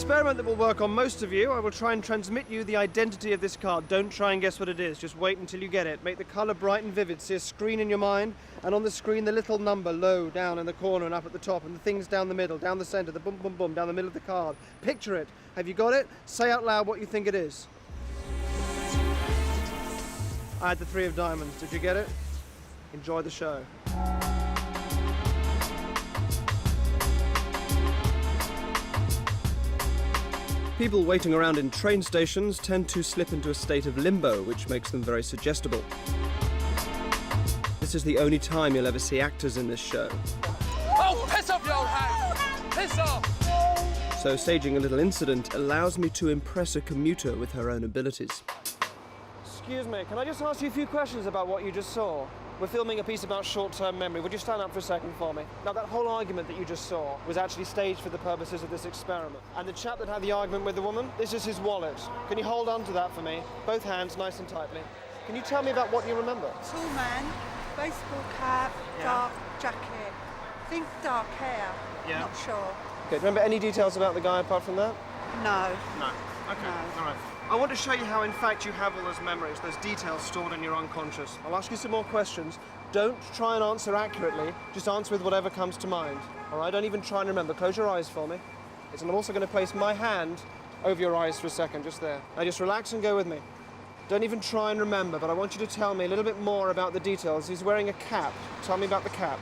experiment that will work on most of you. I will try and transmit you the identity of this card. Don't try and guess what it is. Just wait until you get it. Make the colour bright and vivid. See a screen in your mind, and on the screen the little number low down in the corner and up at the top, and the things down the middle, down the centre, the boom, boom, boom, down the middle of the card. Picture it. Have you got it? Say out loud what you think it is. I had the 3 of diamonds. Did you get it? Enjoy the show. People waiting around in train stations tend to slip into a state of limbo, which makes them very suggestible. This is the only time you'll ever see actors in this show. Oh, piss off, you old hag! Piss off! So staging a little incident allows me to impress a commuter with her own abilities. Excuse me, can I just ask you a few questions about what you just saw? We're filming a piece about short-term memory. Would you stand up for a second for me? Now, that whole argument that you just saw was actually staged for the purposes of this experiment. And the chap that had the argument with the woman, this is his wallet. Can you hold on to that for me? Both hands, nice and tightly. Can you tell me about what you remember? Tall man, baseball cap, dark jacket. I think dark hair. Yeah. Not sure. Okay, remember any details about the guy apart from that? No. No. Okay, No. all right. I want to show you how, in fact, you have all those memories, those details stored in your unconscious. I'll ask you some more questions. Don't try and answer accurately. Just answer with whatever comes to mind. All right? Don't even try and remember. Close your eyes for me. And I'm also going to place my hand over your eyes for a second, just there. Now, just relax and go with me. Don't even try and remember, but I want you to tell me a little bit more about the details. He's wearing a cap. Tell me about the cap.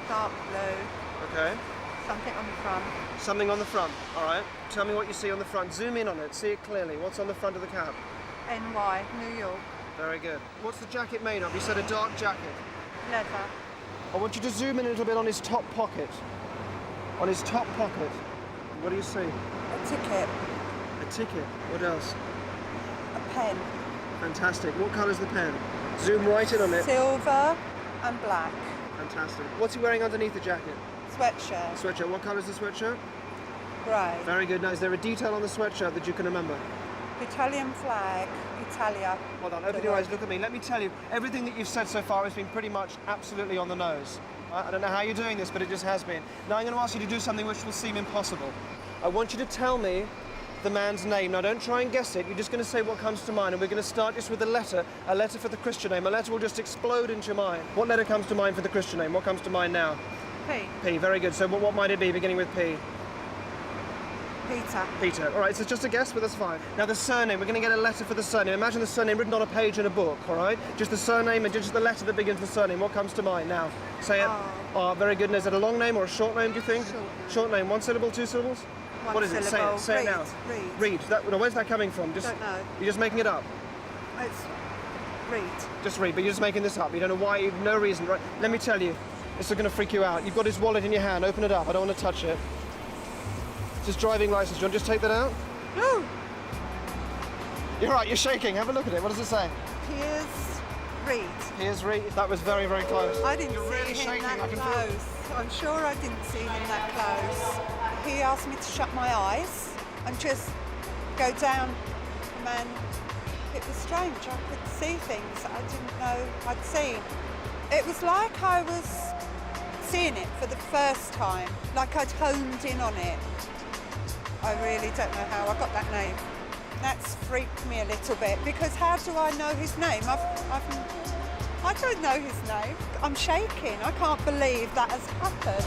Dark blue. Okay. Something on the front. Something on the front. All right. Tell me what you see on the front. Zoom in on it. See it clearly. What's on the front of the cap? NY, New York. Very good. What's the jacket made of? You said a dark jacket. Leather. I want you to zoom in a little bit on his top pocket. On his top pocket. What do you see? A ticket. A ticket. What else? A pen. Fantastic. What colour's the pen? Zoom right in on it. Silver and black. Fantastic. What's he wearing underneath the jacket? Sweatshirt. Sweatshirt. What colour's the sweatshirt? Grey. Very good. Now, is there a detail on the sweatshirt that you can remember? Italian flag. Italia. Well done. Open your eyes. Look at me. Let me tell you, everything that you've said so far has been pretty much absolutely on the nose. I don't know how you're doing this, but it just has been. Now I'm going to ask you to do something which will seem impossible. I want you to tell me the man's name. Now don't try and guess it. You're just going to say what comes to mind, and we're going to start just with a letter for the Christian name. A letter will just explode into your mind. What letter comes to mind for the Christian name? What comes to mind now? P. P. Very good. So what might it be beginning with P? Peter. Peter. All right, so it's just a guess, but that's fine. Now the surname, we're going to get a letter for the surname. Imagine the surname written on a page in a book, all right? Just the surname and just the letter that begins with the surname. What comes to mind now? Say it. Oh, very good. And is it a long name or a short name, do you think? Short name. One syllable, two syllables? One syllable. syllable. Say it now. Read. Now, where's that coming from? Don't know. You're just making it up? It's read. Just read, but you're just making this up. You don't know why, you've no reason, right? Let me tell you, this is going to freak you out. You've got his wallet in your hand. Open it up. I don't want to touch it. It's his driving license. Do you want to just take that out? No. You're right, you're shaking. Have a look at it. What does it say? Here's read. Here's Reed. That was very, very close. I didn't You're see really him shaking. that I can close. feel. I'm sure I didn't see him that close. He asked me to shut my eyes and just go down, and it was strange. I could see things that I didn't know I'd seen. It was like I was seeing it for the first time, like I'd honed in on it. I really don't know how I got that name. That's freaked me a little bit, because how do I know his name? I don't know his name. I'm shaking. I can't believe that has happened.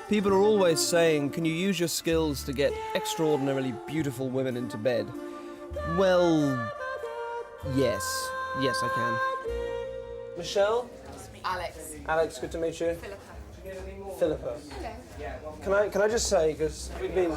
People are always saying, can you use your skills to get extraordinarily beautiful women into bed? Well, yes. Yes, I can. Michelle? Alex. Alex, good to meet you. Philippa. Philippa. Hello. Can I just say, because we've been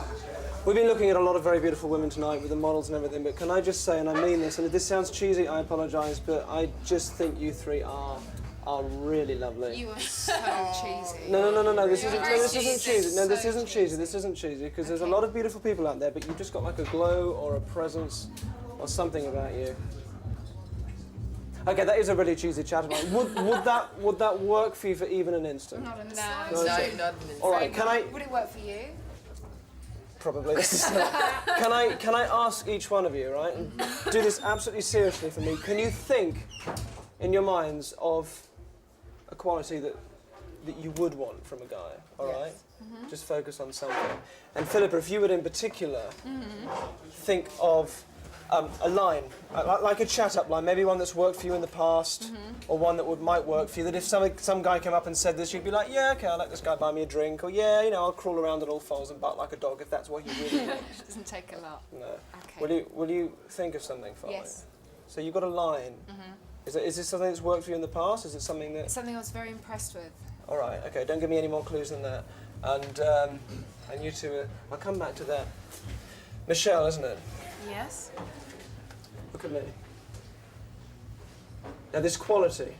looking at a lot of very beautiful women tonight with the models and everything, but can I just say, and I mean this, and if this sounds cheesy, I apologise, but I just think you three are really lovely. You are so cheesy. No, this isn't cheesy. No, this So isn't cheesy. This isn't cheesy, because there's a lot of beautiful people out there, but you've just got like a glow or a presence or something about you. Okay, that is a really cheesy chat about. Would that work for you for even an instant? Not an No, instant. not an instant. All right, can I? Would it work for you? Probably. Can I ask each one of you, right? And do this absolutely seriously for me. Can you think in your minds of a quality that you would want from a guy, all right? Just focus on something. And Philippa, if you would in particular think of a line, like a chat-up line, maybe one that's worked for you in the past, or one that might work for you, that if some guy came up and said this, you'd be like, yeah, okay, I'll let this guy buy me a drink, or yeah, you know, I'll crawl around on all fours and bark like a dog if that's what you really want. It doesn't take a lot. No. Okay. Will you think of something for me? Yes. So you've got a line. Is this something that's worked for you in the past? Is it something that... It's something I was very impressed with. All right, okay, don't give me any more clues than that. And you two, I'll come back to that. Michelle, isn't it? Yes. Look at me. Now this quality,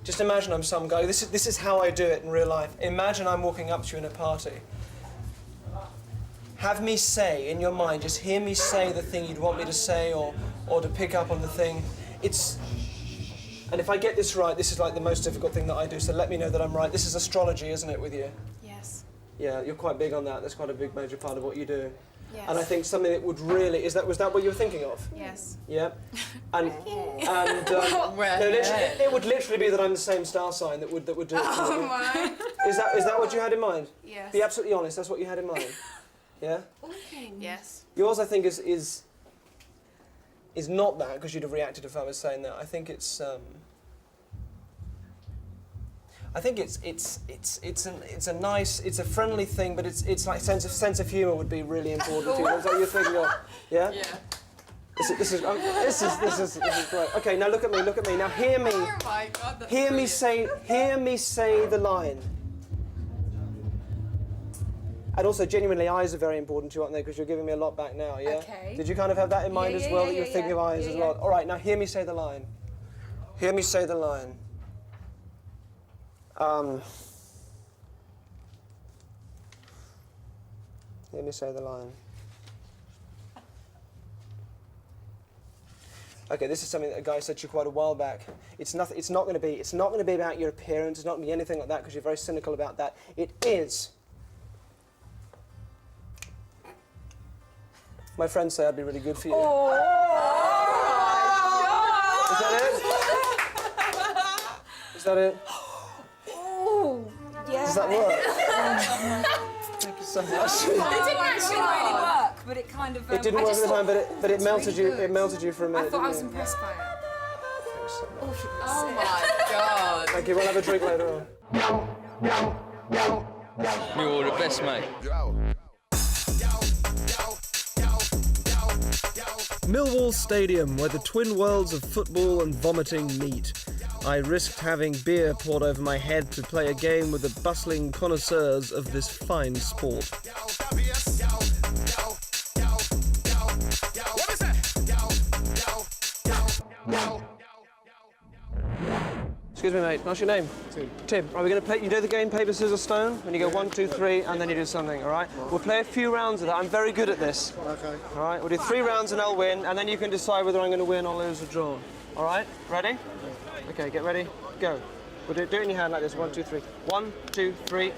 just imagine I'm some guy, this is how I do it in real life. Imagine I'm walking up to you in a party. Have me say, in your mind, just hear me say the thing you'd want me to say or to pick up on the thing. And if I get this right, this is like the most difficult thing that I do, so let me know that I'm right. This is astrology, isn't it, with you? Yes. Yeah, you're quite big on that. That's quite a big major part of what you do. Yes. And I think something that would really, was that what you were thinking of? Yes. Yeah. And it would literally be that I'm the same star sign that would do it. Oh my. Is that what you had in mind? Yes. Be absolutely honest. That's what you had in mind. Yeah. Yes. Yours, I think, is not that, because you'd have reacted if I was saying that. I think it's a nice, it's a friendly thing, but it's like sense of humour would be really important to you. Is that what you're thinking of? Yeah. Yeah. This is great. Okay, now look at me. Now hear me. Oh my God. That's Hear me brilliant. say the line. And also, genuinely, eyes are very important to you, aren't they? Because you're giving me a lot back now, yeah? Okay. Did you kind of have that in mind as well, that you're thinking of eyes as well? Yeah. All right, now hear me say the line. Hear me say the line. Hear me say the line. Okay, this is something that a guy said to you quite a while back. It's not going to be about your appearance. It's not going to be anything like that, because you're very cynical about that. It is. My friends say I'd be really good for you. Oh. Is that it? Is that it? Oh, yeah. Does that work? Thank you so much. It didn't actually really work, but it kind of. It didn't work at the time, but it melted really you. good. It melted you for a minute. I thought I was didn't you? impressed by it. Thanks so much. Oh my God. Thank you. We'll have a drink later on. You're all the best, mate. Millwall Stadium, where the twin worlds of football and vomiting meet. I risked having beer poured over my head to play a game with the bustling connoisseurs of this fine sport. Excuse me, mate. What's your name? Tim. Right, we're going to play. You do the game paper, scissors, stone. When you go 1, 2, 3, and then you do something. All right. We'll play a few rounds of that. I'm very good at this. Okay. All right. We'll do 3 rounds and I'll win, and then you can decide whether I'm going to win or lose or draw. All right. Ready? Okay. Get ready. Go. We'll do it in your hand like this. 1, 2, 3. 1, 2, 3.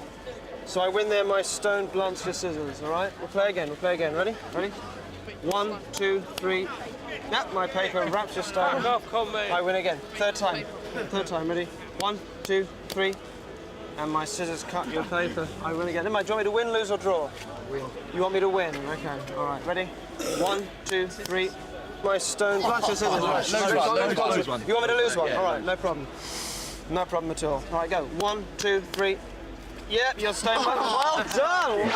So I win there. My stone blunts your scissors. All right. We'll play again. Ready? Ready? 1, 2, 3. Yep. My paper wraps your stone. I win again. Third time. Ready? 1, 2, 3. And my scissors cut your paper. I win again. Do you want me to win, lose, or draw? Win. You want me to win? Okay. All right. Ready? 1, 2, 3. My stone. Punch your scissors. Lose one. You want me to lose one? All right. No problem. No problem at all. All right. Go. 1, 2, 3. Yep. You're stone. Well done.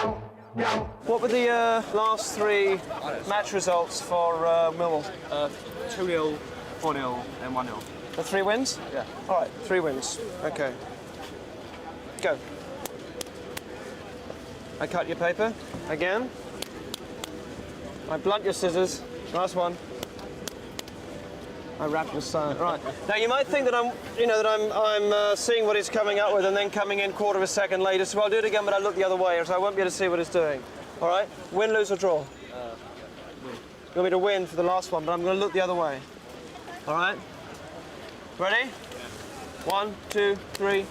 What were the last 3 match results for Millwall? 2-0, 4-0, and 1-0. The 3 wins? Yeah. All right, 3 wins. Okay. Go. I cut your paper. Again. I blunt your scissors. Last one. I wrap your stone. Right. Now you might think that I'm seeing what it's coming up with and then coming in quarter of a second later. So I'll do it again, but I look the other way, so I won't be able to see what it's doing. All right. Win, lose, or draw. Win. You want me to win for the last one, but I'm going to look the other way. All right. Ready? 1, 2, 3.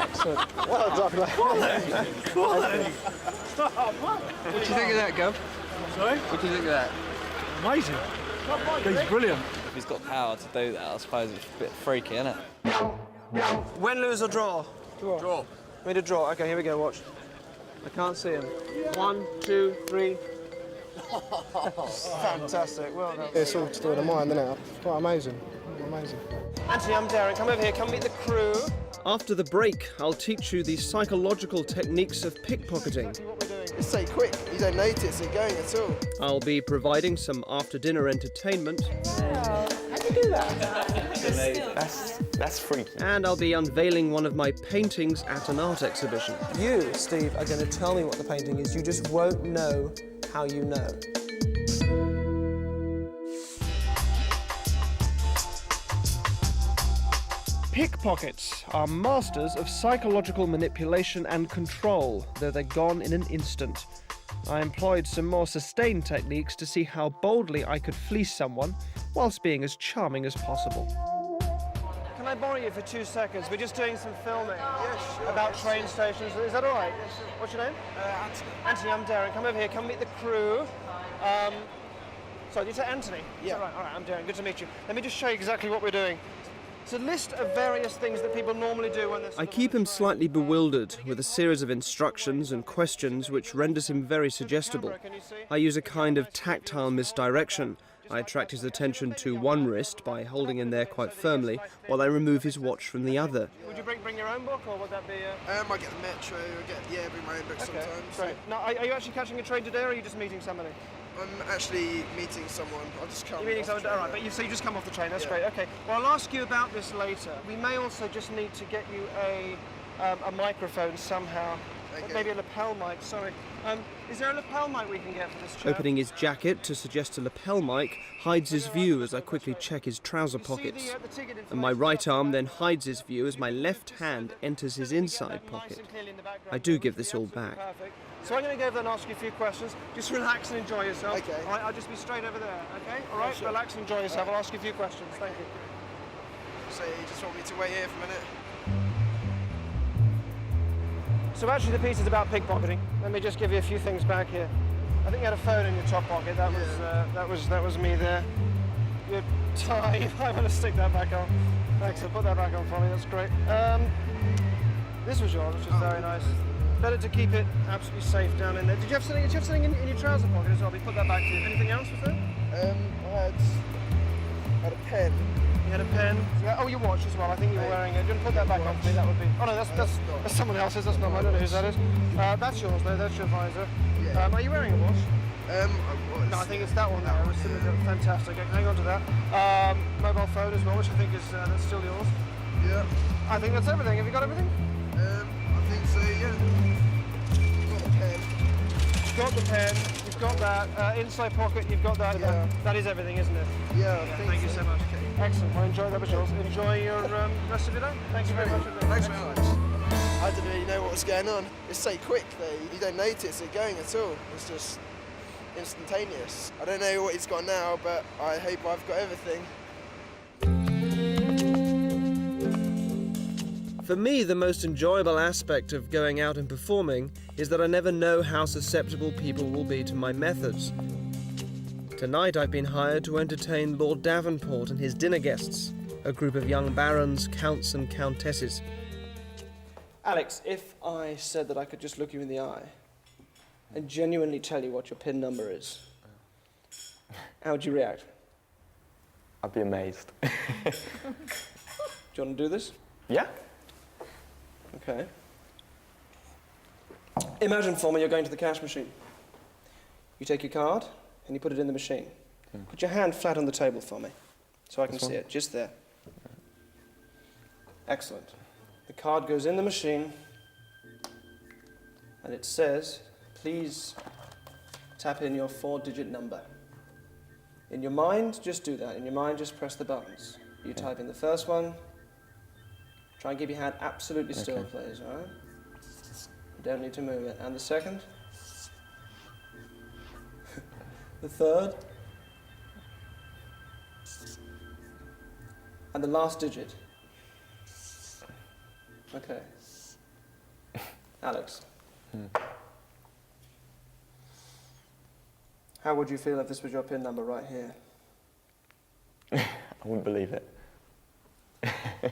Excellent. Well done, mate. What do you think of that, Gov? Sorry? What do you think of that? Amazing. He's brilliant. he's got power to do that, I suppose it's a bit freaky, isn't it? Win, lose or draw? Draw. We need a draw. Okay, here we go, watch. I can't see him. 1, 2, 3. Fantastic, well done. It's all to do with the mind, isn't it? Quite amazing. Amazing. Anthony, I'm Derren. Come over here, come meet the crew. After the break, I'll teach you the psychological techniques of pickpocketing. It's so quick, you don't notice it going at all. I'll be providing some after-dinner entertainment. How'd you do that? That's freaky. And I'll be unveiling one of my paintings at an art exhibition. You, Steve, are going to tell me what the painting is. You just won't know how you know. Pickpockets are masters of psychological manipulation and control, though they're gone in an instant. I employed some more sustained techniques to see how boldly I could fleece someone whilst being as charming as possible. Can I borrow you for 2 seconds? We're just doing some filming about train stations. Is that all right? What's your name? Anthony. Anthony, I'm Derren. Come over here. Come meet the crew. Sorry, did you say Anthony? Yeah. All right, I'm Derren. Good to meet you. Let me just show you exactly what we're doing. It's a list of various things that people normally do when they're... I keep him slightly bewildered with a series of instructions and questions which renders him very suggestible. I use a kind of tactile misdirection. I attract his attention to one wrist by holding him there quite firmly while I remove his watch from the other. Would you bring your own book, or would that be... I get the metro, bring my own book sometimes. Great. Now, are you actually catching a train today, or are you just meeting somebody? I'm actually meeting someone. I'll just come. You're meeting someone? All right, but you just come off the train. That's great. Okay. Well, I'll ask you about this later. We may also just need to get you a microphone somehow. Okay. Maybe a lapel mic. Sorry. Is there a lapel mic we can get for this chair? Opening his jacket to suggest a lapel mic hides his view as I quickly check his trouser pockets. And my right arm then hides his view as my left hand enters his inside pocket. I do give this all back. So I'm going to go over there and ask you a few questions. Just relax and enjoy yourself. Okay. All right, I'll just be straight over there, okay? All right, sure. Relax and enjoy yourself. I'll ask you a few questions. Thank you. So you just want me to wait here for a minute? So actually the piece is about pickpocketing. Let me just give you a few things back here. I think you had a phone in your top pocket. That was me there. Your tie. I'm going to stick that back on. Thanks. I'll put that back on for me. That's great. This was yours, which is very nice. Better to keep it absolutely safe down in there. Did you have something in your trouser pocket as well? We put that back to you. Anything else was there? I had a pen. You had a pen. Yeah. Oh, your watch as well. I think you were wearing it. You didn't put that back on for me. That would be. Oh no, that's someone else's. That's not mine. I don't know whose that is. That's yours though. That's your visor. Yeah. Are you wearing a watch? I was. No, I think it's that one there. Fantastic. Hang on to that. Mobile phone as well, which I think is that's still yours. Yeah. I think that's everything. Have you got everything? I think so. Yeah. Got the pen. You've got the pen. You've got that inside pocket. You've got that. Yeah. That is everything, isn't it? Yeah. I think Thank you so much. Excellent. Well, enjoy that was yours. Enjoy your rest of your day. Thank you very much. Thanks very much. I didn't really know what was going on. It's so quick though. You don't notice it going at all. It's just instantaneous. I don't know what he's got now, but I hope I've got everything. For me, the most enjoyable aspect of going out and performing is that I never know how susceptible people will be to my methods. Tonight I've been hired to entertain Lord Davenport and his dinner guests, a group of young barons, counts and countesses. Alex, if I said that I could just look you in the eye and genuinely tell you what your PIN number is, how would you react? I'd be amazed. Do you want to do this? Yeah? Okay. Imagine for me you're going to the cash machine. You take your card and you put it in the machine. Put your hand flat on the table for me so I can see it, just there. Excellent. The card goes in the machine and it says, please tap in your 4-digit number. In your mind, just do that. In your mind, just press the buttons. You type in the first one. Try and keep your hand absolutely still, please, all right? You don't need to move it. And the second? The third? And the last digit? Okay. Alex. How would you feel if this was your PIN number right here? I wouldn't believe it.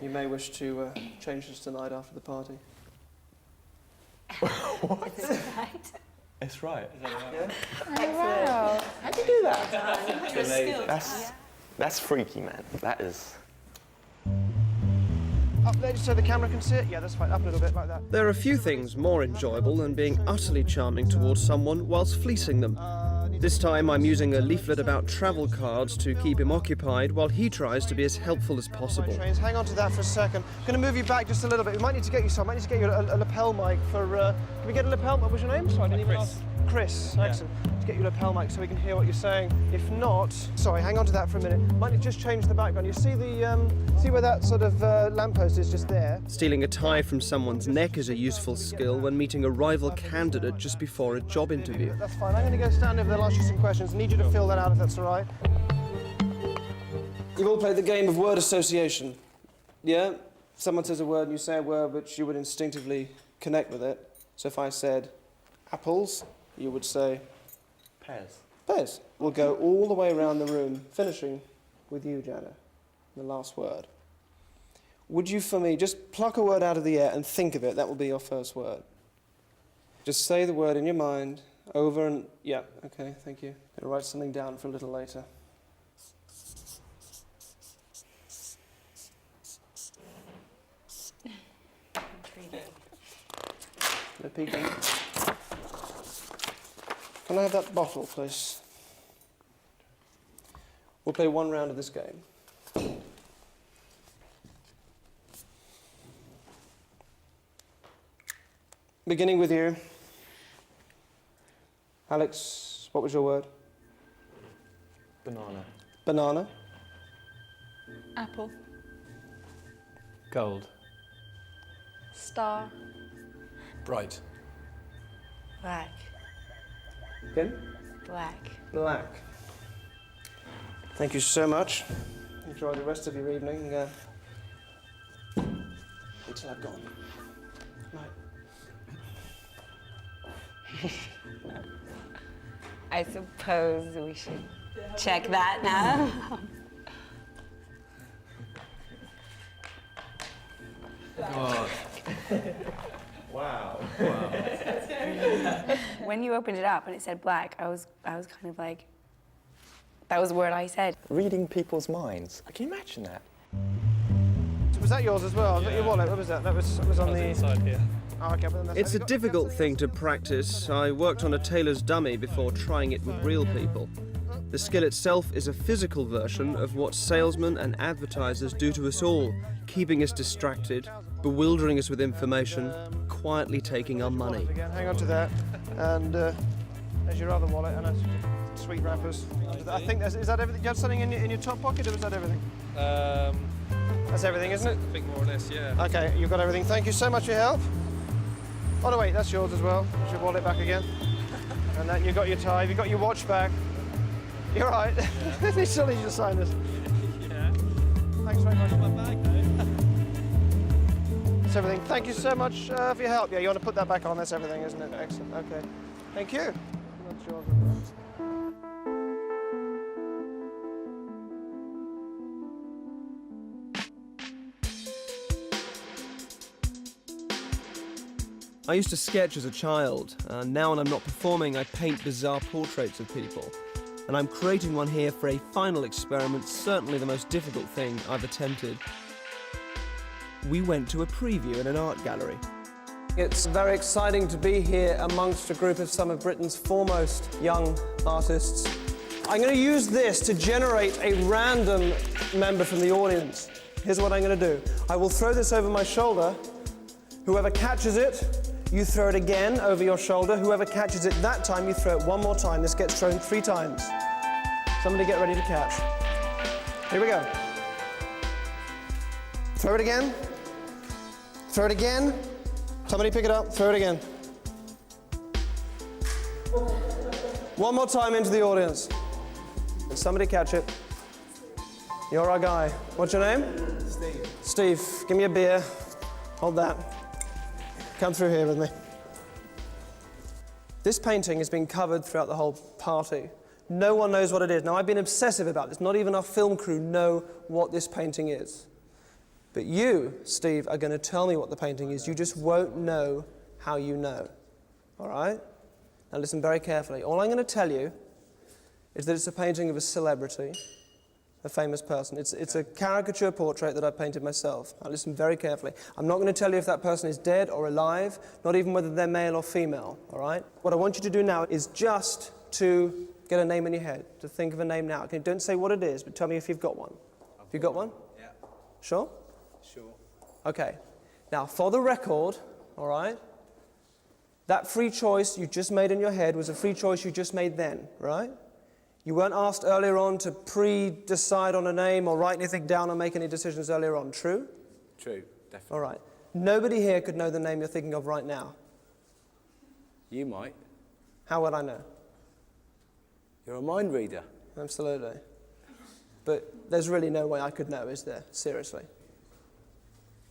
You may wish to change this tonight after the party. What? Right. It's right. Yeah? Wow. How'd you do that? That's freaky, man. That is... Up there just so the camera can see it? Yeah, that's fine. Up a little bit like that. There are a few things more enjoyable than being utterly charming towards someone whilst fleecing them. This time I'm using a leaflet about travel cards to keep him occupied while he tries to be as helpful as possible. Hang on to that for a second. I'm going to move you back just a little bit. We might need to get you some. I might need to get you a lapel mic for... Can we get a lapel mic? What was your name? Sorry, I didn't even ask. Chris. Yeah. Excellent. To get you a lapel mic so we can hear what you're saying. If not... Sorry, hang on to that for a minute. Might need to just change the background. You see the... see where that sort of lamppost is just there? Stealing a tie from someone's neck is a useful skill when meeting a rival candidate just before a job interview. That's fine. I'm going to go stand over there and ask you some questions. I need you to fill that out if that's all right. You've all played the game of word association. Yeah? Someone says a word and you say a word which you would instinctively connect with it. So if I said apples, you would say... Pears. Pears. We'll go all the way around the room, finishing with you, Jana. The last word. Would you, for me, just pluck a word out of the air and think of it? That will be your first word. Just say the word in your mind, over and... Yeah, okay, thank you. I'll write something down for a little later. No peeking. Can I have that bottle, please? We'll play one round of this game. Beginning with you. Alex, what was your word? Banana. Banana. Apple. Gold. Star. Bright. Black. Again? Black. Black. Thank you so much. Enjoy the rest of your evening. Until I've gone. Night. I suppose we should check that now. God. Wow. When you opened it up and it said black, I was kind of like, that was the word I said. Reading people's minds. Can you imagine that? Was that yours as well? Yeah. Your wallet, what was that? That was on the... inside here. Oh, okay, but then it's a difficult thing to practice. I worked on a tailor's dummy before trying it with real people. The skill itself is a physical version of what salesmen and advertisers do to us all, keeping us distracted, bewildering us with information, quietly taking our money. Hang on to that, and there's your other wallet and sweet wrappers. I think is that everything? You have something in your top pocket, or is that everything? That's everything, isn't it? I think more or less, yeah. Okay, you've got everything. Thank you so much for your help. Oh no, wait, that's yours as well. Put your wallet back again. And then you've got your tie, you've got your watch back. You're right. Yeah. It's silly to sign this. Yeah. Thanks very much. My bag, though. That's everything. Thank you so much for your help. Yeah, you want to put that back on. That's everything, isn't it? Excellent. Okay. Thank you. That's yours. I used to sketch as a child. Now when I'm not performing, I paint bizarre portraits of people. And I'm creating one here for a final experiment, certainly the most difficult thing I've attempted. We went to a preview in an art gallery. It's very exciting to be here amongst a group of some of Britain's foremost young artists. I'm going to use this to generate a random member from the audience. Here's what I'm going to do. I will throw this over my shoulder. Whoever catches it, you throw it again over your shoulder. Whoever catches it that time, you throw it one more time. This gets thrown 3 times. Somebody get ready to catch. Here we go. Throw it again. Throw it again. Somebody pick it up, throw it again. One more time into the audience. And somebody catch it. You're our guy. What's your name? Steve. Steve, give me a beer. Hold that. Come through here with me. This painting has been covered throughout the whole party. No one knows what it is. Now, I've been obsessive about this. Not even our film crew know what this painting is. But you, Steve, are going to tell me what the painting is. You just won't know how you know. All right? Now, listen very carefully. All I'm going to tell you is that it's a painting of a celebrity, a famous person. It's a caricature portrait that I painted myself. Now, listen very carefully. I'm not going to tell you if that person is dead or alive, not even whether they're male or female, all right? What I want you to do now is just to get a name in your head, to think of a name now. Okay, don't say what it is, but tell me if you've got one. Have you got one? Yeah. Sure? Sure. Okay. Now, for the record, all right, that free choice you just made in your head was a free choice you just made then, right? You weren't asked earlier on to pre-decide on a name or write anything down or make any decisions earlier on, true? True, definitely. All right. Nobody here could know the name you're thinking of right now. You might. How would I know? You're a mind reader. Absolutely. But there's really no way I could know, is there? Seriously?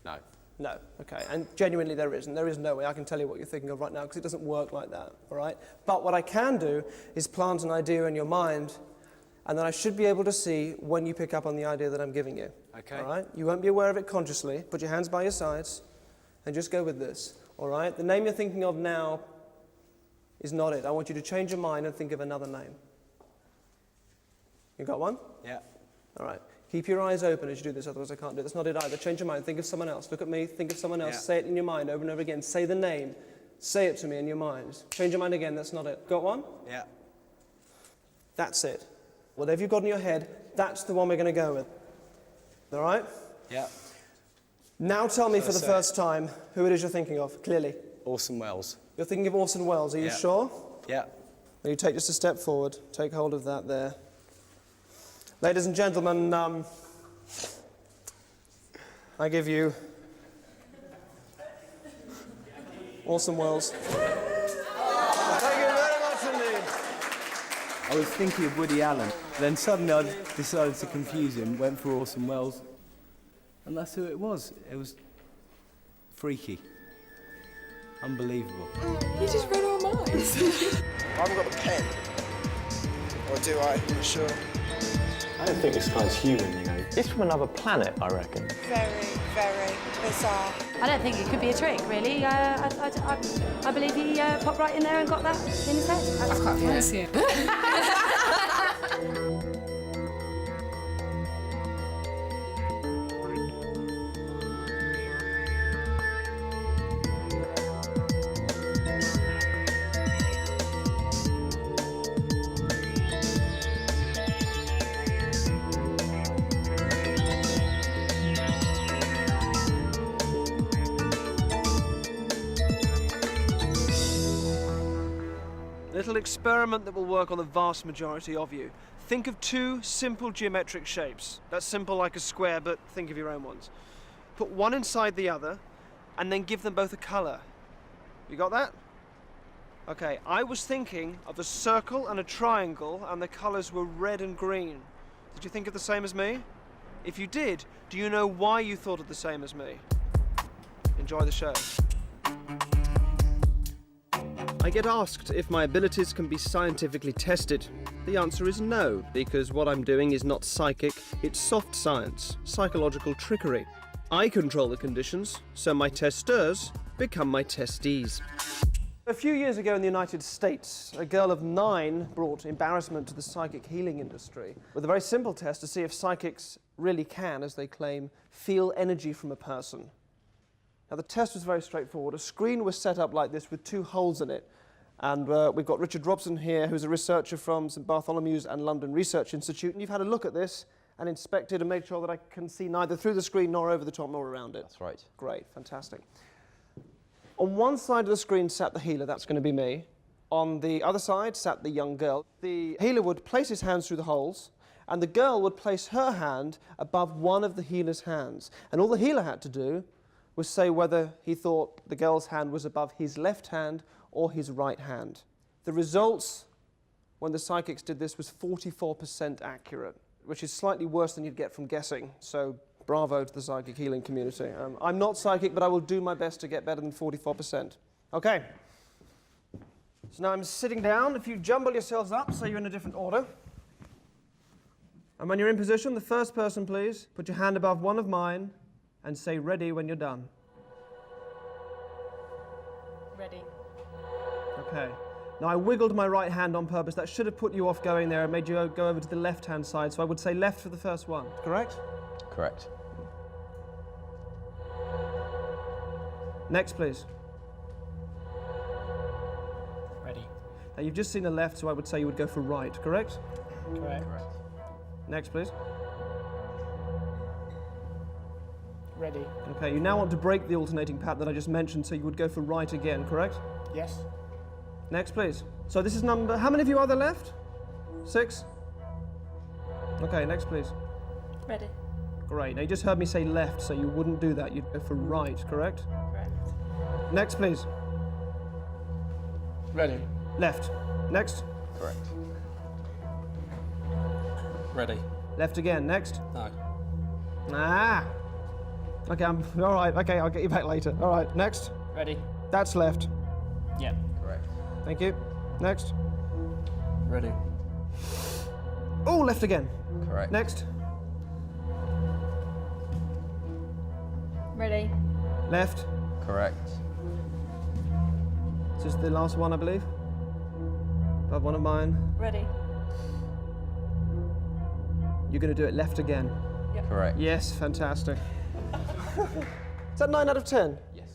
No. No. Okay. And genuinely there isn't. There is no way I can tell you what you're thinking of right now because it doesn't work like that, all right? But what I can do is plant an idea in your mind, and then I should be able to see when you pick up on the idea that I'm giving you. Okay. All right? You won't be aware of it consciously. Put your hands by your sides and just go with this, all right? The name you're thinking of now is not it. I want you to change your mind and think of another name. You got one? Yeah. All right. Keep your eyes open as you do this, otherwise I can't do it. That's not it either. Change your mind. Think of someone else. Look at me. Think of someone else. Yeah. Say it in your mind over and over again. Say the name. Say it to me in your mind. Change your mind again. That's not it. Got one? Yeah. That's it. Whatever you've got in your head, that's the one we're going to go with. All right? Yeah. Now tell me So for the say first time who it is you're thinking of, clearly. Orson Welles. You're thinking of Orson Welles. Are you Yeah. sure? Yeah. Will you take just a step forward? Take hold of that there. Ladies and gentlemen, I give you Orson Welles. Thank you very much indeed. I was thinking of Woody Allen. Then suddenly I decided to confuse him, went for Orson Welles, and that's who it was. It was freaky. Unbelievable. You just read our minds. I haven't got the pen. Or do I? I'm not sure. I don't think this guy's human, you know. It's from another planet, I reckon. Very, very bizarre. I don't think it could be a trick, really. I believe he popped right in there and got that in his head. I quite fancy it. A little experiment that will work on the vast majority of you. Think of two simple geometric shapes. That's simple like a square, but think of your own ones. Put one inside the other, and then give them both a colour. You got that? Okay, I was thinking of a circle and a triangle, and the colours were red and green. Did you think of the same as me? If you did, do you know why you thought of the same as me? Enjoy the show. I get asked if my abilities can be scientifically tested. The answer is no, because what I'm doing is not psychic, it's soft science, psychological trickery. I control the conditions, so my testers become my testees. A few years ago in the United States, a girl of 9 brought embarrassment to the psychic healing industry with a very simple test to see if psychics really can, as they claim, feel energy from a person. Now, the test was very straightforward. A screen was set up like this with 2 holes in it. And we've got Richard Robson here, who's a researcher from St Bartholomew's and London Research Institute. And you've had a look at this and inspected and made sure that I can see neither through the screen nor over the top nor around it. That's right. Great, fantastic. On one side of the screen sat the healer, that's going to be me. On the other side sat the young girl. The healer would place his hands through the holes, and the girl would place her hand above one of the healer's hands. And all the healer had to do was say whether he thought the girl's hand was above his left hand or his right hand. The results, when the psychics did this, was 44% accurate, which is slightly worse than you'd get from guessing. So bravo to the psychic healing community. I'm not psychic, but I will do my best to get better than 44%. Okay. So now I'm sitting down. If you jumble yourselves up so you're in a different order. And when you're in position, the first person, please, put your hand above one of mine and say ready when you're done. Ready. Okay. Now I wiggled my right hand on purpose. That should have put you off going there and made you go over to the left-hand side. So I would say left for the first one. Correct? Correct. Next, please. Ready. Now you've just seen the left, so I would say you would go for right. Correct? Correct. Next, please. Ready. Okay, you now want to break the alternating pattern that I just mentioned, so you would go for right again, correct? Yes. Next, please. So this is number... How many of you are there left? 6? Okay, next, please. Ready. Great. Now, you just heard me say left, so you wouldn't do that. You'd go for right, correct? Correct. Next, please. Ready. Left. Next. Correct. Ready. Left again. Next. No. Ah! Okay, I'm... All right, okay, I'll get you back later. All right, next. Ready. That's left. Yeah. Correct. Thank you. Next. Ready. Oh, left again. Correct. Next. Ready. Left. Correct. This is the last one, I believe. Above one of mine. Ready. You're going to do it left again. Correct. Yes, fantastic. Is that 9 out of 10? Yes.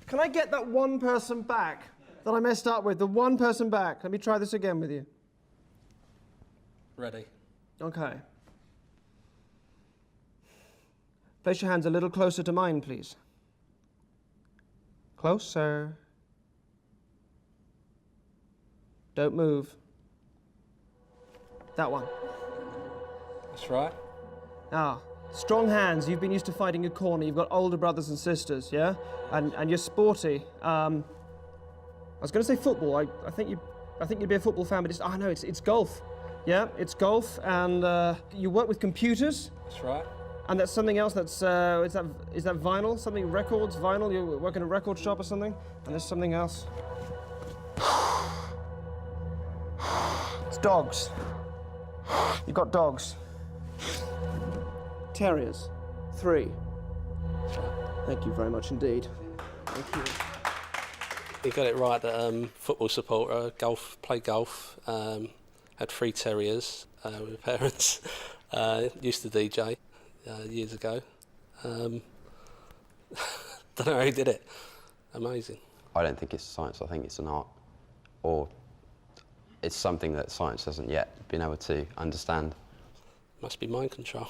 Can I get that one person back that I messed up with? The one person back. Let me try this again with you. Ready. Okay. Place your hands a little closer to mine, please. Closer. Don't move. That one. That's right. Ah, strong hands. You've been used to fighting a corner. You've got older brothers and sisters, yeah? And you're sporty. I was going to say football. I think you'd be a football fan, but no, it's golf. Yeah, it's golf, and you work with computers. That's right. And that's something else. That's is that vinyl? Something records, vinyl. You work in a record shop or something. And there's something else. It's dogs. You've got dogs. Terriers. 3. Thank you very much indeed. Thank you. You got it right that football supporter, played golf, had 3 terriers with parents, used to DJ years ago. Don't know how he did it. Amazing. I don't think it's science, I think it's an art. Or it's something that science hasn't yet been able to understand. Must be mind control.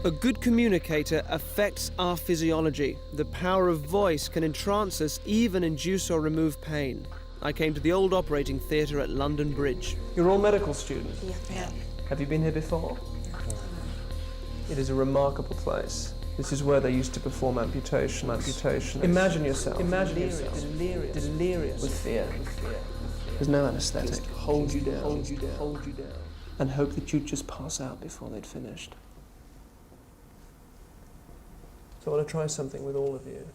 A good communicator affects our physiology. The power of voice can entrance us, even induce or remove pain. I came to the old operating theatre at London Bridge. You're all medical students? Yeah. Have you been here before? It is a remarkable place. This is where they used to perform amputation. Imagine yourself. Delirious with fear. There's no anaesthetic. Just hold you down. And hope that you'd just pass out before they'd finished. So I want to try something with all of you.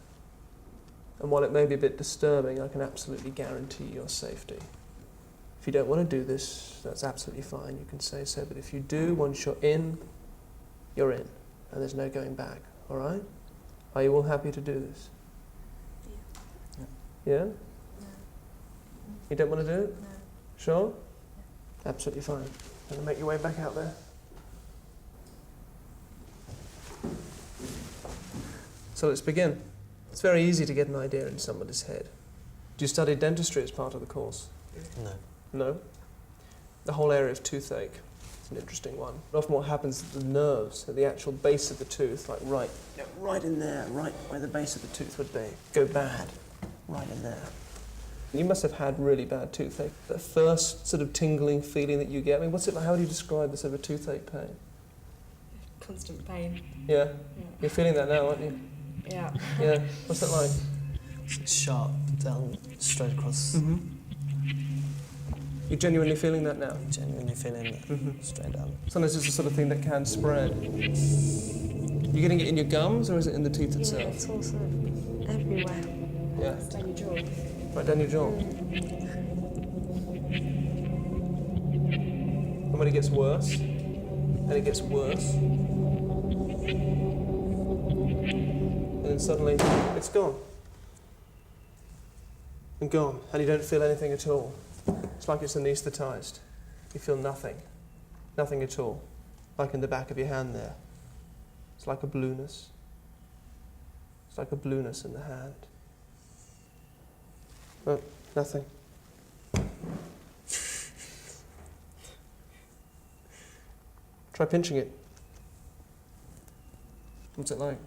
And while it may be a bit disturbing, I can absolutely guarantee your safety. If you don't want to do this, that's absolutely fine, you can say so. But if you do, once you're in, you're in. And there's no going back, all right? Are you all happy to do this? Yeah? Yeah? You don't want to do it? No. Sure? Yeah. Absolutely fine. Going to make your way back out there. So let's begin. It's very easy to get an idea in somebody's head. Do you study dentistry as part of the course? No. No? The whole area of toothache. It's an interesting one. Often what happens is the nerves at the actual base of the tooth, like right in there, right where the base of the tooth would be, go bad. Right in there. You must have had really bad toothache. That first sort of tingling feeling that you get. I mean, what's it like? How do you describe the sort of toothache pain? Constant pain. Yeah? You're feeling that now, aren't you? Yeah. Yeah. What's that like? It's sharp down, straight across. Mm-hmm. You're genuinely feeling that now? Genuinely feeling it straight down. Sometimes it's the sort of thing that can spread. You're getting it in your gums, or is it in the teeth itself? Yeah, it's also everywhere. Yeah. It's down your jaw. Right down your jaw. And when it gets worse, and it gets worse, and then suddenly it's gone. And gone, and you don't feel anything at all. It's like it's anaesthetised. You feel nothing. Nothing at all. Like in the back of your hand there. It's like a blueness. It's like a blueness in the hand. Oh, nothing. Try pinching it. What's it like?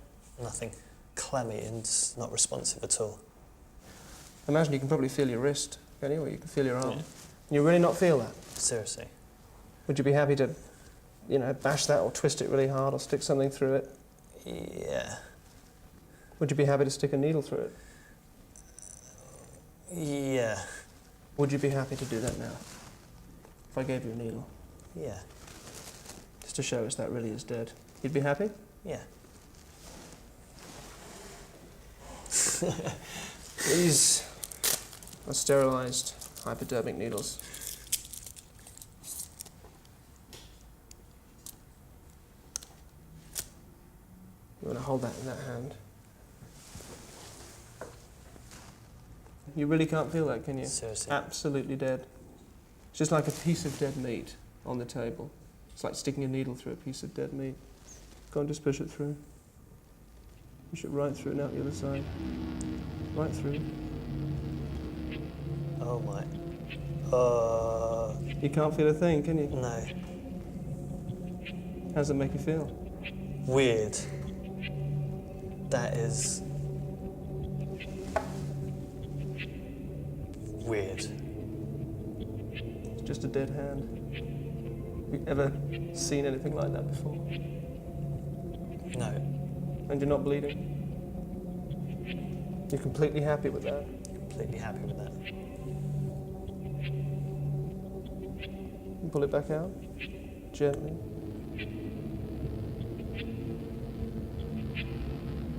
Nothing. Clammy and just not responsive at all. Imagine you can probably feel your wrist, can you? Or you can feel your arm. Yeah. You really not feel that? Seriously. Would you be happy to, you know, bash that or twist it really hard or stick something through it? Yeah. Would you be happy to stick a needle through it? Yeah. Would you be happy to do that now? If I gave you a needle? Yeah. Just to show us that really is dead. You'd be happy? Yeah. These are sterilised hypodermic needles. You want to hold that in that hand. You really can't feel that, can you? Seriously. Absolutely dead. It's just like a piece of dead meat on the table. It's like sticking a needle through a piece of dead meat. Go on, just push it through. Push it right through and out the other side. Right through. Oh my. You can't feel a thing, can you? No. How does it make you feel? Weird. That is weird. It's just a dead hand. Have you ever seen anything like that before? No. And you're not bleeding? You're completely happy with that? Completely happy with that. And pull it back out, gently.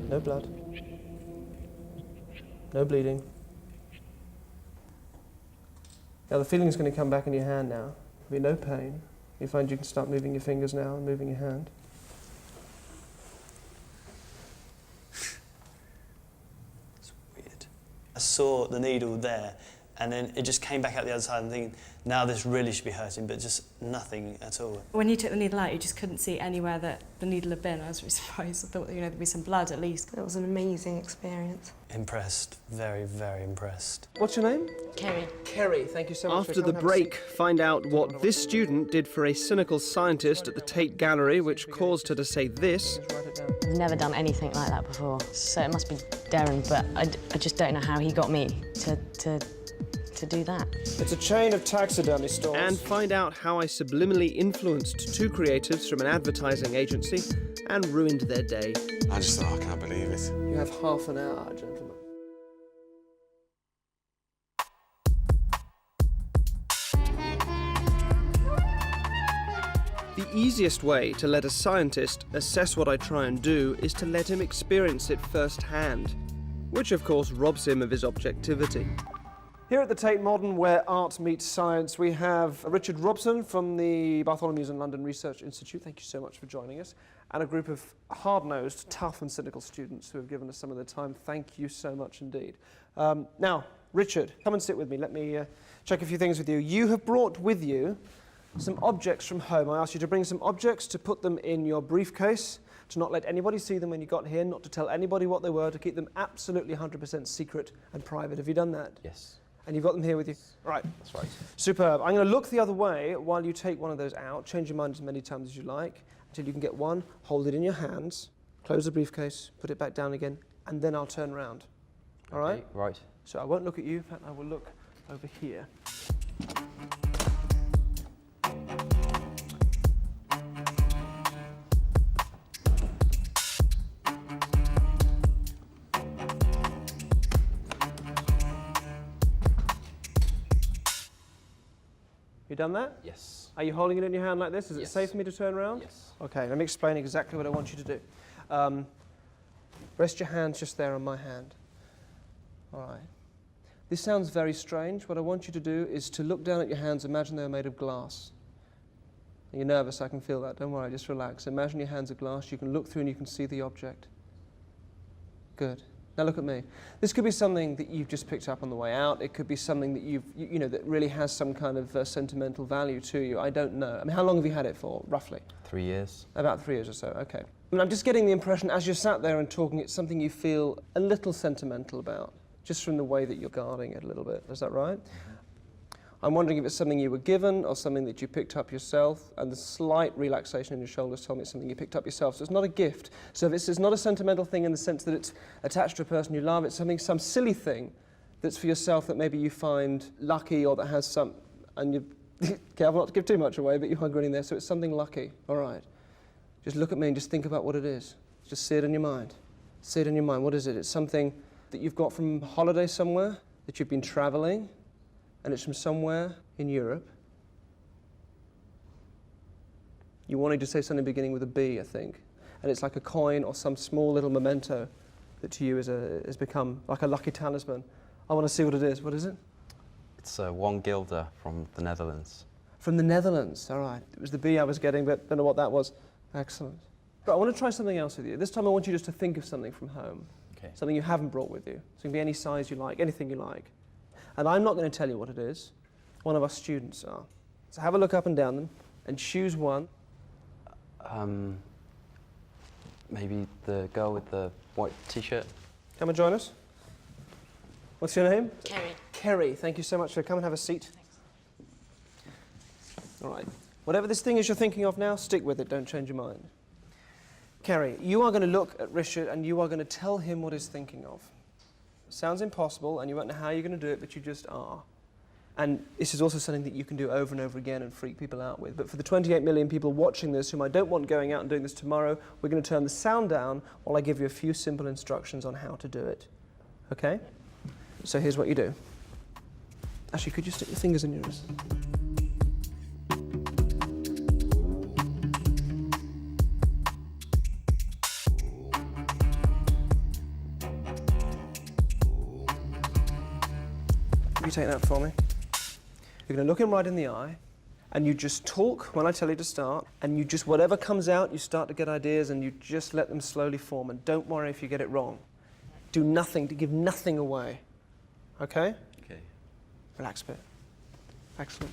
No blood. No bleeding. Now the feeling's going to come back in your hand now. There'll be no pain. You find you can start moving your fingers now and moving your hand. It's weird. I saw the needle there, and then it just came back out the other side and thinking, now this really should be hurting, but just nothing at all. When you took the needle out, you just couldn't see anywhere that the needle had been. I was really surprised. I thought, you know, there'd be some blood at least. It was an amazing experience. Impressed. Very, very impressed. What's your name? Kerry. Kerry, thank you so much. After the break, find out what this student did for a cynical scientist at the Tate Gallery, which caused her to say this. I've never done anything like that before, so it must be Derren, but I just don't know how he got me to do that. It's a chain of taxidermy stores. And find out how I subliminally influenced two creatives from an advertising agency and ruined their day. I just thought, I can't believe it. You have half an hour, gentlemen. The easiest way to let a scientist assess what I try and do is to let him experience it firsthand, which of course robs him of his objectivity. Here at the Tate Modern, where art meets science, we have Richard Robson from the Bartholomew's and London Research Institute. Thank you so much for joining us. And a group of hard-nosed, tough and cynical students who have given us some of their time. Thank you so much indeed. Now, Richard, come and sit with me. Let me check a few things with you. You have brought with you some objects from home. I asked you to bring some objects, to put them in your briefcase, to not let anybody see them when you got here, not to tell anybody what they were, to keep them absolutely 100% secret and private. Have you done that? Yes. And you've got them here with you? Right. That's right. Superb. I'm going to look the other way while you take one of those out. Change your mind as many times as you like until you can get one. Hold it in your hands. Close the briefcase. Put it back down again. And then I'll turn around. All right? Okay, right. So I won't look at you. In fact, I will look over here. You done that? Yes. Are you holding it in your hand like this? Is it Yes. safe for me to turn around? Yes. Okay, let me explain exactly what I want you to do. Rest your hands just there on my hand. All right. This sounds very strange. What I want you to do is to look down at your hands, imagine they're made of glass. You're nervous, I can feel that. Don't worry, just relax. Imagine your hands are glass. You can look through and you can see the object. Good. Now look at me. This could be something that you've just picked up on the way out. It could be something that you know, that really has some kind of sentimental value to you. I don't know. I mean, how long have you had it for, roughly? 3 years. About 3 years or so, okay. I mean, I'm just getting the impression, as you're sat there and talking, it's something you feel a little sentimental about, just from the way that you're guarding it a little bit. Is that right? I'm wondering if it's something you were given or something that you picked up yourself, and the slight relaxation in your shoulders tell me it's something you picked up yourself. So it's not a gift. So it's not a sentimental thing in the sense that it's attached to a person you love. It's some silly thing that's for yourself that maybe you find lucky or that has some, and you careful not to give too much away, but you are grinning there. So it's something lucky. All right. Just look at me and just think about what it is. Just see it in your mind. See it in your mind. What is it? It's something that you've got from holiday somewhere, that you've been traveling, and it's from somewhere in Europe. You wanted to say something beginning with a B, I think. And it's like a coin or some small little memento that to you has become like a lucky talisman. I want to see what it is. What is it? It's 1 guilder from the Netherlands. From the Netherlands, all right. It was the B I was getting, but don't know what that was. Excellent. But I want to try something else with you. This time I want you just to think of something from home. Okay. Something you haven't brought with you. So it can be any size you like, anything you like. And I'm not going to tell you what it is. One of our students are. So have a look up and down them and choose one. Maybe the girl with the white t-shirt. Come and join us. What's your name? Kerry. Kerry, thank you so much. Come and have a seat. Thanks. All right. Whatever this thing is you're thinking of now, stick with it. Don't change your mind. Kerry, you are going to look at Richard and you are going to tell him what he's thinking of. Sounds impossible, and you won't know how you're going to do it, but you just are. And this is also something that you can do over and over again and freak people out with. But for the 28 million people watching this, whom I don't want going out and doing this tomorrow, we're going to turn the sound down while I give you a few simple instructions on how to do it. Okay? So here's what you do. Actually, could you stick your fingers in yours? You take that for me. You're going to look him right in the eye, and you just talk when I tell you to start, and you just, whatever comes out, you start to get ideas, and you just let them slowly form, and don't worry if you get it wrong. Do nothing, to give nothing away. Okay? Okay. Relax a bit. Excellent.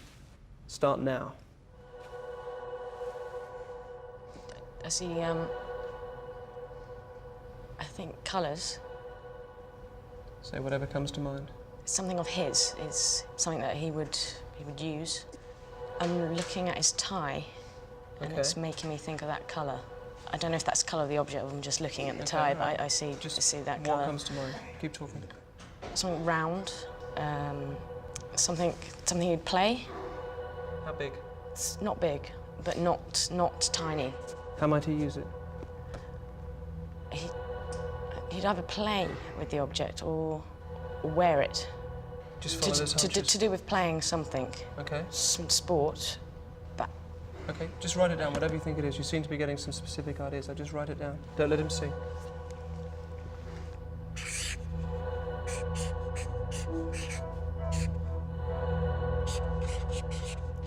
Start now. I see, I think colours. Say whatever comes to mind. Something of his is something that he would use. I'm looking at his tie, and it's making me think of that colour. I don't know if that's the colour of the object, or I'm just looking at the tie, but I see that colour. What comes to mind? Keep talking. Something round, something he'd play. How big? It's not big, but not tiny. How might he use it? He'd either play with the object or wear it. Just follow those hunches. To do with playing something. Okay. Some sport. But okay, just write it down, whatever you think it is. You seem to be getting some specific ideas. So just write it down. Don't let him see.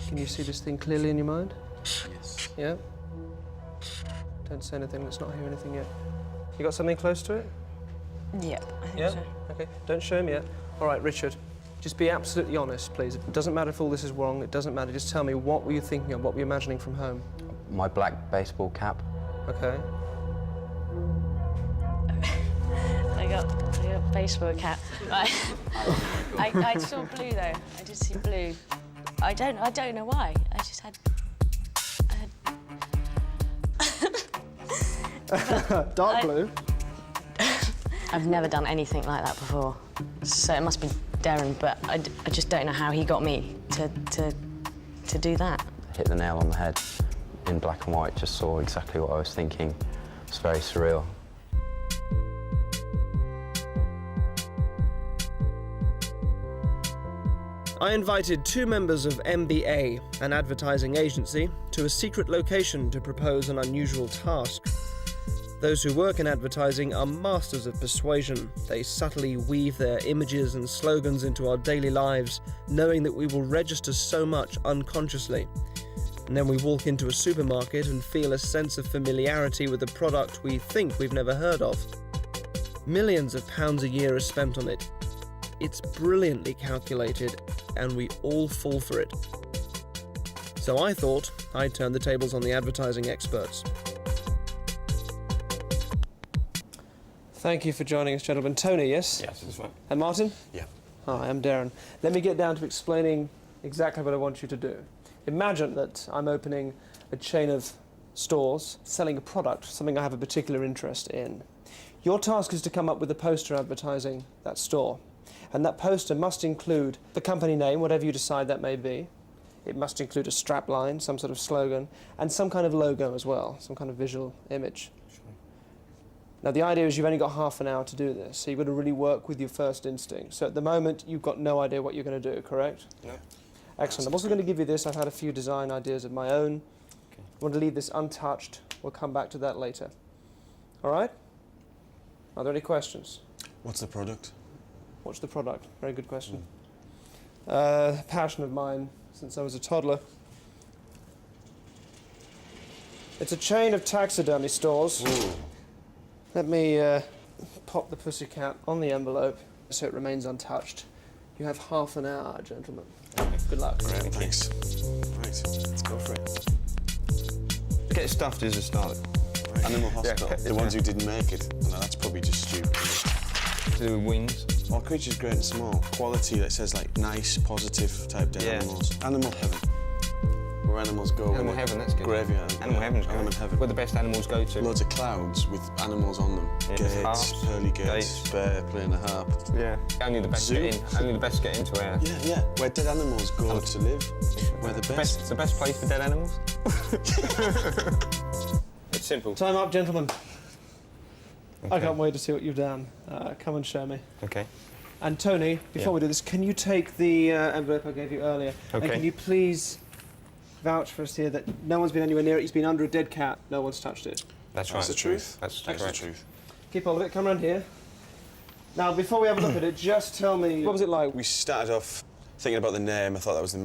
Can you see this thing clearly in your mind? Yes. Yeah? Don't say anything, let's not hear anything yet. You got something close to it? Yeah, I think Yeah? so. Okay, don't show him yet. All right, Richard, just be absolutely honest, please. It doesn't matter if all this is wrong, it doesn't matter. Just tell me, what were you thinking of? What were you imagining from home? My black baseball cap. Okay. I got a baseball cap. I saw blue though. I did see blue. I don't know why. I just had. Dark blue. I've never done anything like that before, so it must be Derren. But I just don't know how he got me to do that. Hit the nail on the head in black and white. Just saw exactly what I was thinking. It's very surreal. I invited 2 members of MBA, an advertising agency, to a secret location to propose an unusual task. Those who work in advertising are masters of persuasion. They subtly weave their images and slogans into our daily lives, knowing that we will register so much unconsciously. And then we walk into a supermarket and feel a sense of familiarity with a product we think we've never heard of. Millions of pounds a year are spent on it. It's brilliantly calculated, and we all fall for it. So I thought I'd turn the tables on the advertising experts. Thank you for joining us, gentlemen. Tony, yes? Yes, that's right. And Martin? Yeah. Hi, I'm Derren. Let me get down to explaining exactly what I want you to do. Imagine that I'm opening a chain of stores selling a product, something I have a particular interest in. Your task is to come up with a poster advertising that store. And that poster must include the company name, whatever you decide that may be. It must include a strapline, some sort of slogan, and some kind of logo as well, some kind of visual image. Now, the idea is you've only got half an hour to do this, so you've got to really work with your first instinct. So at the moment, you've got no idea what you're going to do, correct? No. Excellent. I'm also going to give you this. I've had a few design ideas of my own. Okay. I want to leave this untouched. We'll come back to that later. All right? Are there any questions? What's the product? What's the product? Very good question. Passion of mine since I was a toddler. It's a chain of taxidermy stores. Ooh. Let me pop the pussycat on the envelope so it remains untouched. You have half an hour, gentlemen. Good luck. Great, thanks. Right, let's go for it. Get stuffed as a start. Right. Animal Hospital. Yeah, the ones who didn't make it. No, that's probably just stupid. The wings. All creatures great and small. Quality that says like nice, positive type dead animals. Animal heaven. Where animals go. Animal heaven, that's good. Graveyard. Animal heaven's good. Animal heaven. Where the best animals go to. Loads of clouds with animals on them. Yeah, Gates, harps, pearly gates, bear playing a harp. Yeah. Only the best Zoo. get in. Only the best get into our. Yeah, yeah. Where dead animals go to live. Where the best. It's the best place for dead animals. It's simple. Time up, gentlemen. Okay. I can't wait to see what you've done. Come and show me. Okay. And Tony, before we do this, can you take the envelope I gave you earlier? Okay. And can you please vouch for us here that no one's been anywhere near it? It's been under a dead cat. No one's touched it. That's right. That's the truth. That's That's correct. the truth. Keep hold of it. Come around here. Now, before we have a look at it, just tell me, what was it like? We started off thinking about the name. I thought that was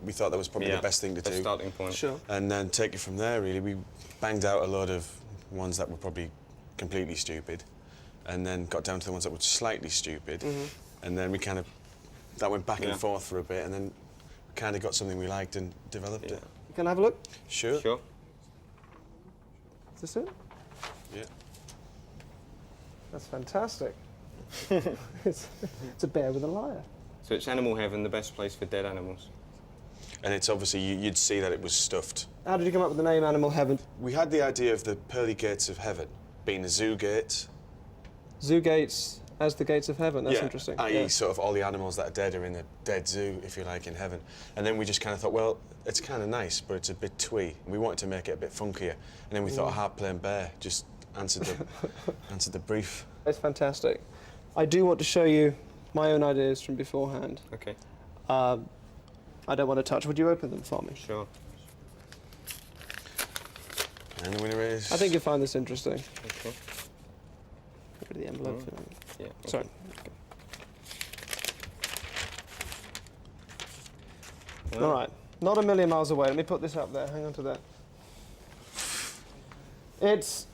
we thought that was probably the best thing to do. Starting point. Sure. And then take it from there. Really, we banged out a load of ones that were probably completely stupid, and then got down to the ones that were slightly stupid, and then we kind of that went back and forth for a bit, and then kind of got something we liked and developed it. Can I have a look? Sure. Sure. Is this it? Yeah. That's fantastic. it's a bear with a lyre. So it's Animal Heaven, the best place for dead animals. And it's obviously you'd see that it was stuffed. How did you come up with the name Animal Heaven? We had the idea of the pearly gates of heaven being a zoo gate. Zoo gates as the gates of heaven. That's interesting. i.e. sort of all the animals that are dead are in a dead zoo, if you like, in heaven. And then we just kind of thought, well, it's kind of nice, but it's a bit twee. We wanted to make it a bit funkier. And then we thought a harp-playing bear just answered the brief. It's fantastic. I do want to show you my own ideas from beforehand. Okay. I don't want to touch. Would you open them for me? Sure. And the winner is... I think you'll find this interesting. Okay. Get rid of the envelope. Yeah. Okay. Sorry. Okay. All right. Not a million miles away. Let me put this up there. Hang on to that. It's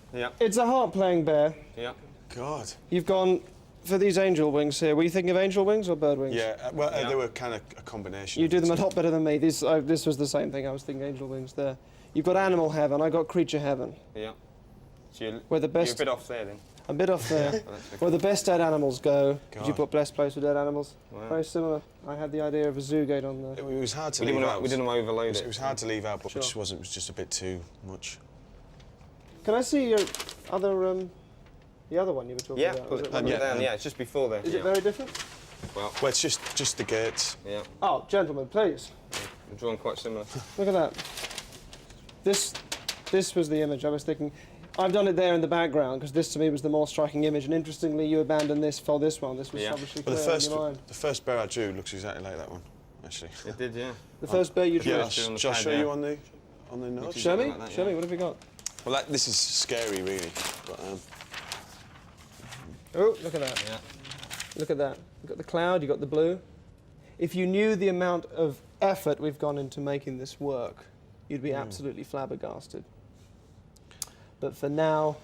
a harp-playing bear. Yeah. God. You've gone for these angel wings here. Were you thinking of angel wings or bird wings? Yeah, they were kind of a combination. You do them a lot better than me. This was the same thing. I was thinking angel wings there. You've got animal heaven. I got creature heaven. Yeah. So Where the best. you're a bit off there then. A bit off there. Where the best dead animals go. Did you put blessed place for dead animals? Wow. Very similar. I had the idea of a zoo gate on there. It was hard to We leave didn't out. we didn't want to overload it. It was hard to leave out, but Sure. it was just a bit too much. Can I see your other, the other one you were talking Yeah, about? put it down. Yeah, it's just before there. Is it very different? Well, it's just the gates. Yeah. Oh, gentlemen, please. We're drawn quite similar. Look at that. This was the image I was thinking. I've done it there in the background because this to me was the more striking image. And interestingly, you abandoned this for this one. This was obviously Well, clear in your mind. the first bear I drew looks exactly like that one, actually. It did, yeah. The first bear you drew. Yeah, shall I show you on the notes? Show me. Show me. What have we got? Well, this is scary, really. But, Oh, look at that. Yeah. Look at that. You've got the cloud, you've got the blue. If you knew the amount of effort we've gone into making this work, you'd be absolutely flabbergasted. But for now,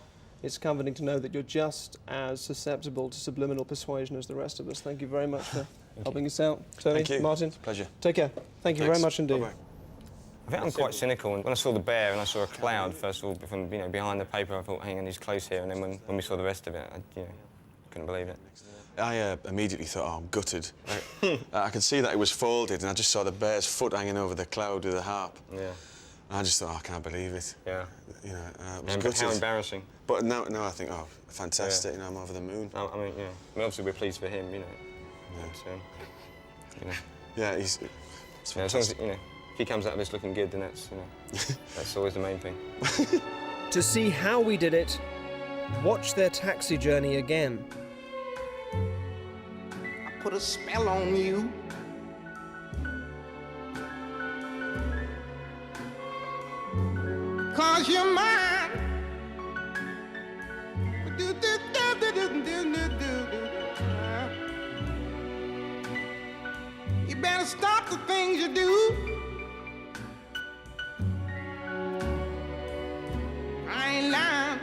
it's comforting to know that you're just as susceptible to subliminal persuasion as the rest of us. Thank you very much for helping us out. Tony, Thank you. Martin. It's a pleasure. Take care. Thank you Thanks. very much indeed. Bye-bye. I think I'm quite cynical, and when I saw the bear and I saw a cloud, first of all, from behind the paper, I thought, hang on, he's close here, and then when we saw the rest of it, I couldn't believe it. I immediately thought, oh, I'm gutted. I could see that it was folded, and I just saw the bear's foot hanging over the cloud with the harp. Yeah. And I just thought, oh, I can't believe it. Yeah. You know, it was And gutted. how embarrassing. But now I think, oh, fantastic. You know, I'm over the moon. I mean, obviously we're pleased for him, Yeah. But, Yeah, it's as long as, if he comes out of this looking good, then that's, that's always the main thing. To see how we did it, watch their taxi journey again. I put a spell on you. Cause you're mine. You better stop the things you do. I ain't lying.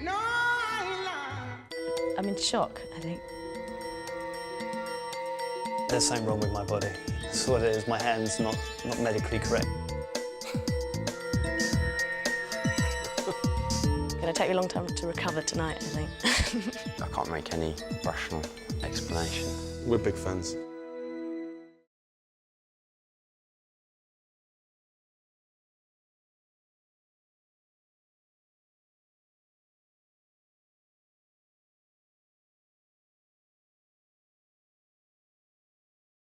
No, I ain't lying. I'm in shock, I think. There's something wrong with my body. That's what it is. My hand's not medically correct. Gonna take me a long time to recover tonight, I think. I can't make any rational explanation. We're big fans.